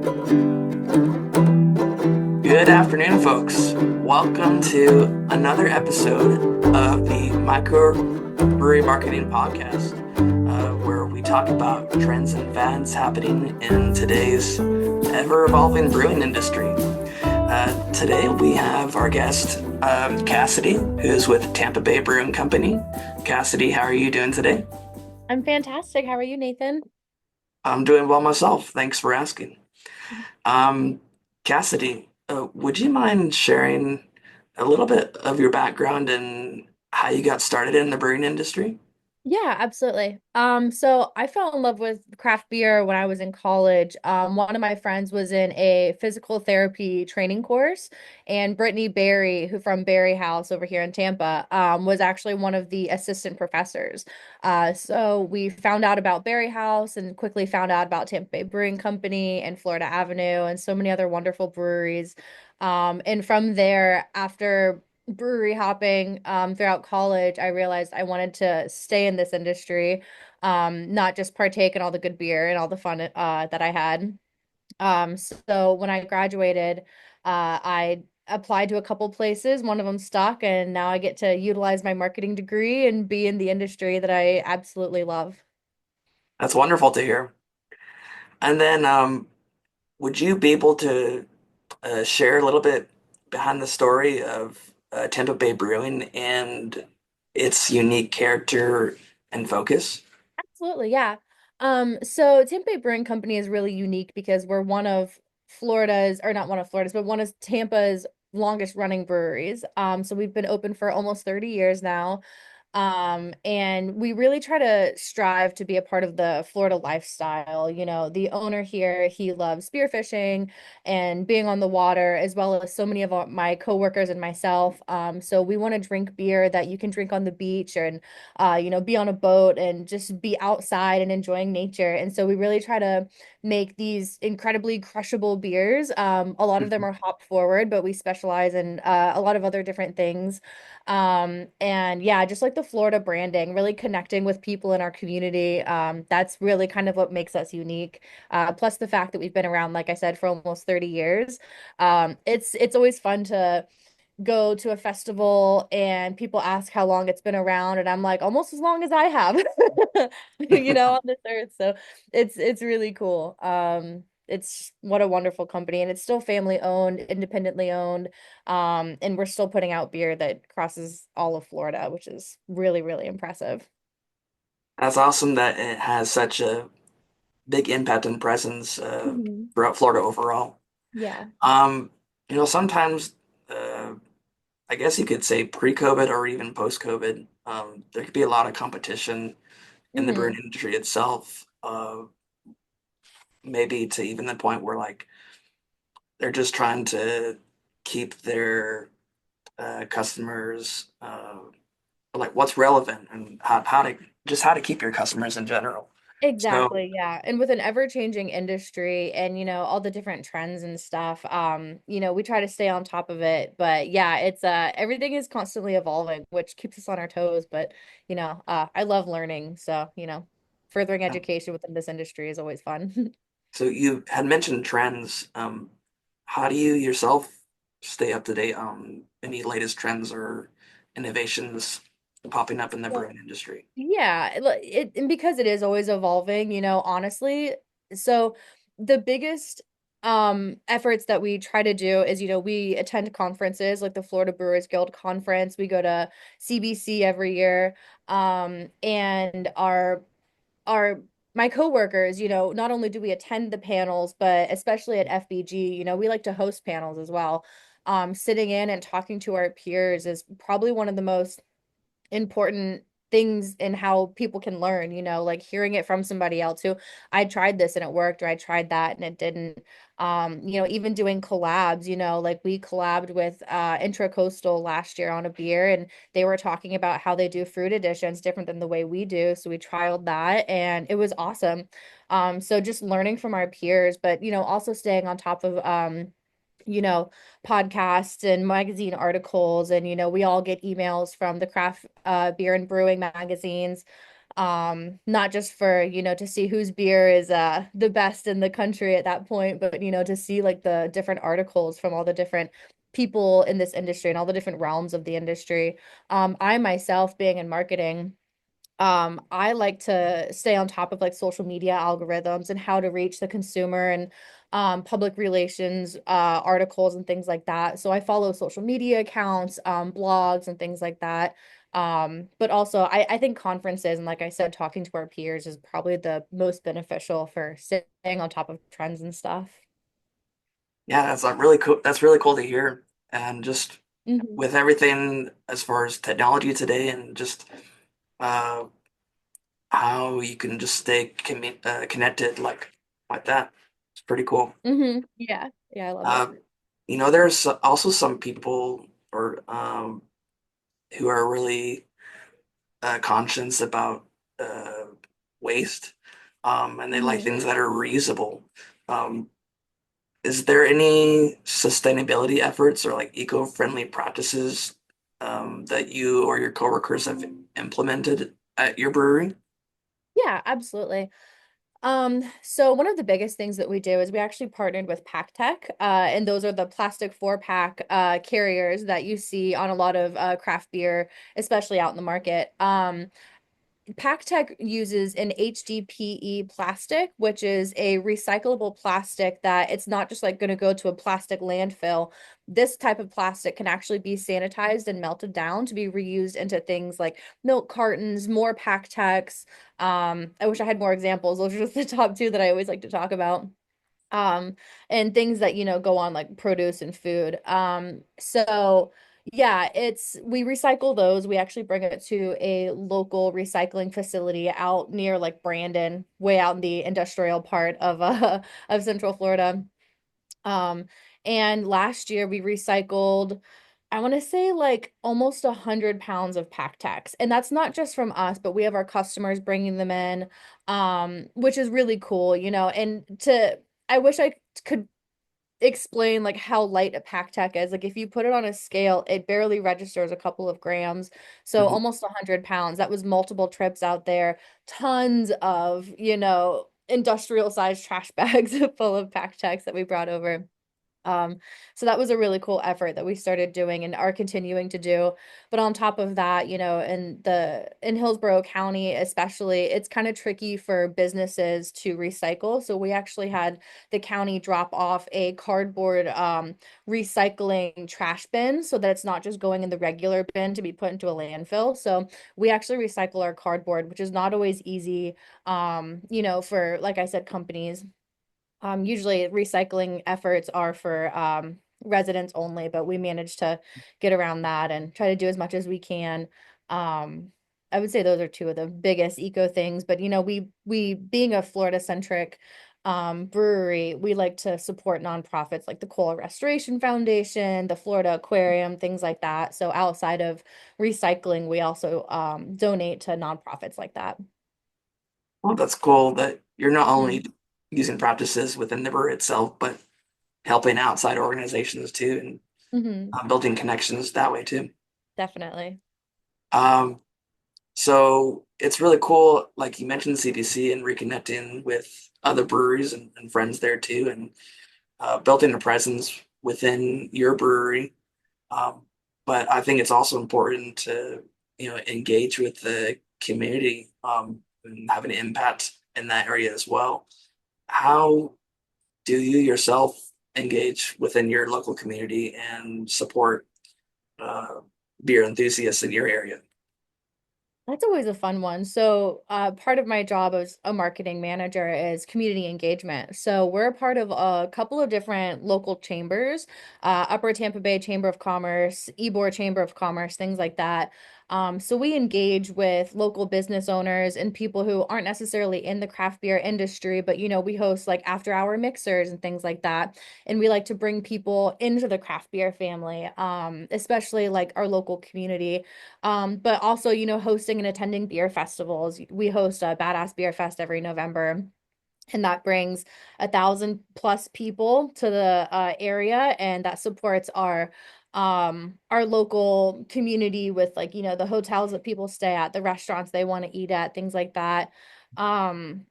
Good afternoon, folks. Welcome to another episode of the Micro Brewery Marketing Podcast, where we talk about trends and fads happening in today's ever-evolving brewing industry. Today we have our guest, Cassidy, who's with Tampa Bay Brewing Company. Cassidy, how are you doing today? I'm fantastic. How are you, Nathan? I'm doing well myself. Thanks for asking. Um, Cassidy, would you mind sharing a little bit of your background and how you got started in the brewing industry? Yeah, absolutely. So I fell in love with craft beer when I was in college. One of my friends was in a physical therapy training course, and Brittany Barry, who from Barry House over here in Tampa, was actually one of the assistant professors. So we found out about Barry House and quickly found out about Tampa Bay Brewing Company and Florida Avenue and so many other wonderful breweries. And from there, after brewery hopping throughout college, I realized I wanted to stay in this industry, not just partake in all the good beer and all the fun that I had. So when I graduated, I applied to a couple places. One of them stuck, and now I get to utilize my marketing degree and be in the industry that I absolutely love. That's wonderful to hear. And then, would you be able to share a little bit behind the story of Tampa Bay Brewing and its unique character and focus? Absolutely, yeah. So Tampa Bay Brewing Company is really unique because we're one of Florida's, or not one of Florida's, but one of Tampa's longest running breweries. So we've been open for almost 30 years now. And we really try to strive to be a part of the Florida lifestyle. You know, the owner here, he loves spearfishing and being on the water, as well as so many of my coworkers and myself. So we want to drink beer that you can drink on the beach and be on a boat and just be outside and enjoying nature. And so we really try to make these incredibly crushable beers. A lot of them Mhm. are hop forward, but we specialize in a lot of other different things. And yeah, just like the Florida branding, really connecting with people in our community. That's really kind of what makes us unique. Plus the fact that we've been around, like I said, for almost 30 years. It's always fun to go to a festival and people ask how long it's been around, and I'm like, almost as long as I have, on this earth. So it's really cool. It's what a wonderful company, and it's still family owned, independently owned. And we're still putting out beer that crosses all of Florida, which is really, really impressive. That's awesome that it has such a big impact and presence Mhm. throughout Florida overall. Yeah. Um, sometimes I guess you could say pre-COVID or even post-COVID, there could be a lot of competition in the Hmm. brewing industry itself. Maybe to even the point where like they're just trying to keep their customers like what's relevant and how to keep your customers in general. So, Exactly, yeah. And with an ever-changing industry and all the different trends and stuff, we try to stay on top of it. But yeah, it's everything is constantly evolving, which keeps us on our toes. But I love learning. So, furthering education within this industry is always fun. so you had mentioned trends. How do you yourself stay up to date on any latest trends or innovations popping up in the So, brewing industry? yeah, and because it is always evolving, honestly. So the biggest efforts that we try to do is, we attend conferences like the Florida Brewers Guild conference. We go to CBC every year. And our my coworkers, not only do we attend the panels, but especially at FBG, we like to host panels as well. Sitting in and talking to our peers is probably one of the most important things in how people can learn, like hearing it from somebody else who I tried this and it worked, or I tried that and it didn't. Even doing collabs, like we collabed with Intracoastal last year on a beer, and they were talking about how they do fruit additions different than the way we do. So we trialed that and it was awesome. So just learning from our peers, but also staying on top of you know, podcasts and magazine articles. And, we all get emails from the craft beer and brewing magazines. Not just for, to see whose beer is the best in the country at that point, but to see like the different articles from all the different people in this industry and all the different realms of the industry. I myself being in marketing, I like to stay on top of like social media algorithms and how to reach the consumer and public relations articles and things like that. So I follow social media accounts, blogs and things like that. But also I think conferences and like I said, talking to our peers is probably the most beneficial for staying on top of trends and stuff. Yeah, that's like really cool. That's really cool to hear. And just Hmm. with everything as far as technology today and just uh, how you can just stay connected like that. It's pretty cool. Yeah. Yeah, I love it. Uh, there's also some people or who are really conscious about uh, waste, and they like Hmm. things that are reusable. Um, is there any sustainability efforts or like eco-friendly practices that you or your coworkers have implemented at your brewery? Yeah, absolutely. So one of the biggest things that we do is we actually partnered with PackTech, and those are the plastic 4-pack carriers that you see on a lot of craft beer, especially out in the market. PackTech uses an HDPE plastic, which is a recyclable plastic that it's not just like going to go to a plastic landfill. This type of plastic can actually be sanitized and melted down to be reused into things like milk cartons, more PackTechs. I wish I had more examples. Those are just the top two that I always like to talk about. Um, and things that, go on like produce and food. So yeah, we recycle those. We actually bring it to a local recycling facility out near like Brandon, way out in the industrial part of of Central Florida. Um, and last year we recycled, I want to say like almost 100 pounds of pack tax. And that's not just from us, but we have our customers bringing them in, which is really cool, and I wish I could explain like how light a pack tech is. Like if you put it on a scale, it barely registers a couple of grams. So Mhm. almost 100 pounds. That was multiple trips out there, tons of, industrial sized trash bags full of pack techs that we brought over. Um, so that was a really cool effort that we started doing and are continuing to do. But on top of that, in Hillsborough County, especially, it's kind of tricky for businesses to recycle. So we actually had the county drop off a cardboard recycling trash bin so that it's not just going in the regular bin to be put into a landfill. So we actually recycle our cardboard, which is not always easy, for, like I said, companies. Usually recycling efforts are for residents only, but we manage to get around that and try to do as much as we can. Um, I would say those are two of the biggest eco things, but we being a Florida centric brewery, we like to support nonprofits like the Coral Restoration Foundation, the Florida Aquarium, things like that. So outside of recycling, we also donate to nonprofits like that. Well, that's cool that you're not only Mm. using practices within the brewery itself, but helping outside organizations too, and Hmm. building connections that way too. Definitely. Um, so it's really cool, like you mentioned CBC and reconnecting with other breweries and friends there too, and building a presence within your brewery. Um, but I think it's also important to, engage with the community, and have an impact in that area as well. How do you yourself engage within your local community and support uh, beer enthusiasts in your area? That's always a fun one. So, part of my job as a marketing manager is community engagement. So, we're a part of a couple of different local chambers, Upper Tampa Bay Chamber of Commerce, Ybor Chamber of Commerce, things like that. So we engage with local business owners and people who aren't necessarily in the craft beer industry, but we host like after hour mixers and things like that. And we like to bring people into the craft beer family, especially like our local community. But also, hosting and attending beer festivals. We host a Badass Beer Fest every November. and that brings 1,000+ people to the area, and that supports our local community with, like, the hotels that people stay at, the restaurants they want to eat at, things like that. And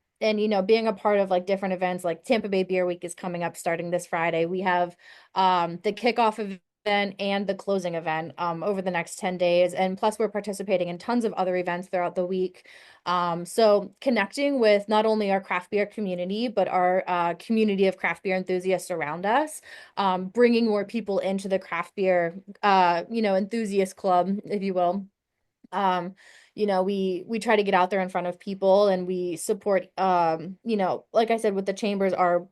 being a part of like different events, like Tampa Bay Beer Week is coming up starting this Friday. We have the kickoff event and the closing event over the next 10 days, and plus we're participating in tons of other events throughout the week. So connecting with not only our craft beer community, but our community of craft beer enthusiasts around us, bringing more people into the craft beer, enthusiast club, if you will. um we try to get out there in front of people, and we support, like I said, with the chambers, our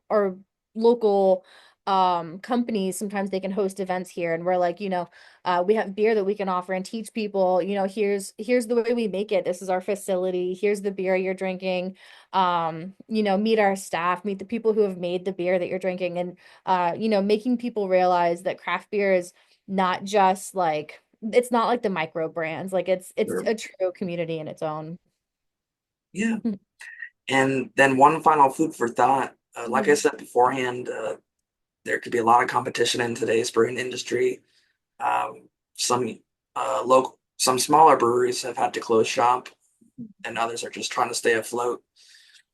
local companies. Sometimes they can host events here, and we're like, we have beer that we can offer and teach people, here's the way we make it, this is our facility, here's the beer you're drinking. Meet our staff, meet the people who have made the beer that you're drinking, and making people realize that craft beer is not just like, it's not like the micro brands. Like it's Sure. a true community in its own. Yeah. And then one final food for thought. Like I Mhm. said beforehand, there could be a lot of competition in today's brewing industry. Some some smaller breweries have had to close shop, and others are just trying to stay afloat.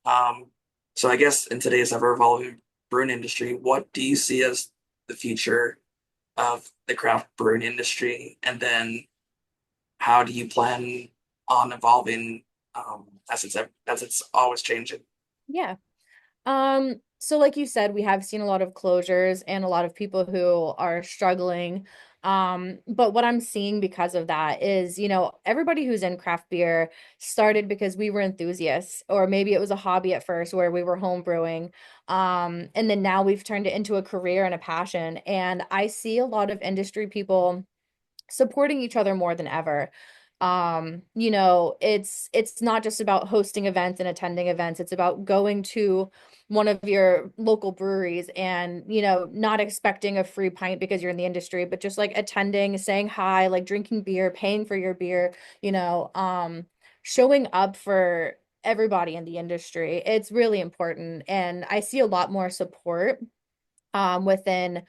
Um, so I guess in today's ever-evolving brewing industry, what do you see as the future of the craft brewing industry? And then how do you plan on evolving as it's always changing? Yeah. So like you said, we have seen a lot of closures and a lot of people who are struggling. But what I'm seeing because of that is, everybody who's in craft beer started because we were enthusiasts, or maybe it was a hobby at first where we were home brewing. And then now we've turned it into a career and a passion. And I see a lot of industry people supporting each other more than ever. It's not just about hosting events and attending events. It's about going to one of your local breweries and, not expecting a free pint because you're in the industry, but just like attending, saying hi, like drinking beer, paying for your beer, showing up for everybody in the industry. It's really important. And I see a lot more support within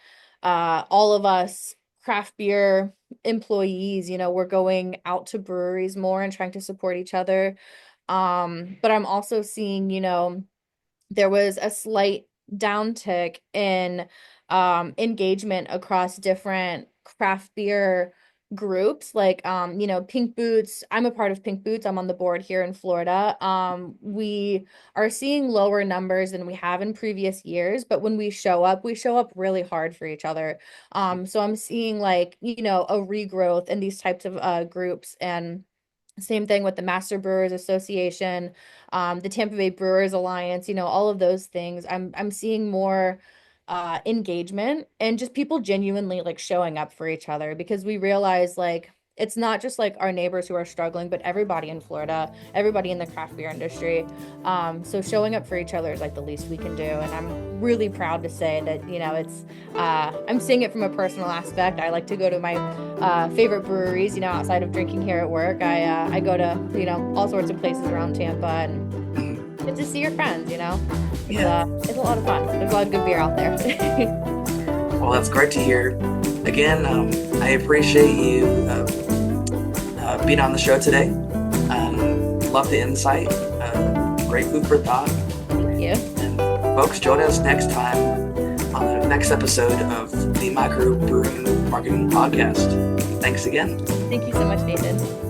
all of us craft beer employees. We're going out to breweries more and trying to support each other. But I'm also seeing, there was a slight downtick in engagement across different craft beer groups, like Pink Boots. I'm a part of Pink Boots. I'm on the board here in Florida. We are seeing lower numbers than we have in previous years, but when we show up really hard for each other. So I'm seeing, like, a regrowth in these types of groups. And same thing with the Master Brewers Association, the Tampa Bay Brewers Alliance, all of those things. I'm seeing more engagement and just people genuinely like showing up for each other, because we realize, like, it's not just like our neighbors who are struggling, but everybody in Florida, everybody in the craft beer industry. So showing up for each other is like the least we can do. And I'm really proud to say that, I'm seeing it from a personal aspect. I like to go to my favorite breweries, outside of drinking here at work. I go to, all sorts of places around Tampa and get to see your friends. Yeah. It's a lot of fun. There's a lot of good beer out there. Well, that's great to hear. Again, I appreciate you being on the show today. Love the insight. Great food for thought. Thank you. And folks, join us next time on the next episode of the Micro Brewing Marketing Podcast. Thanks again. Thank you so much, Nathan.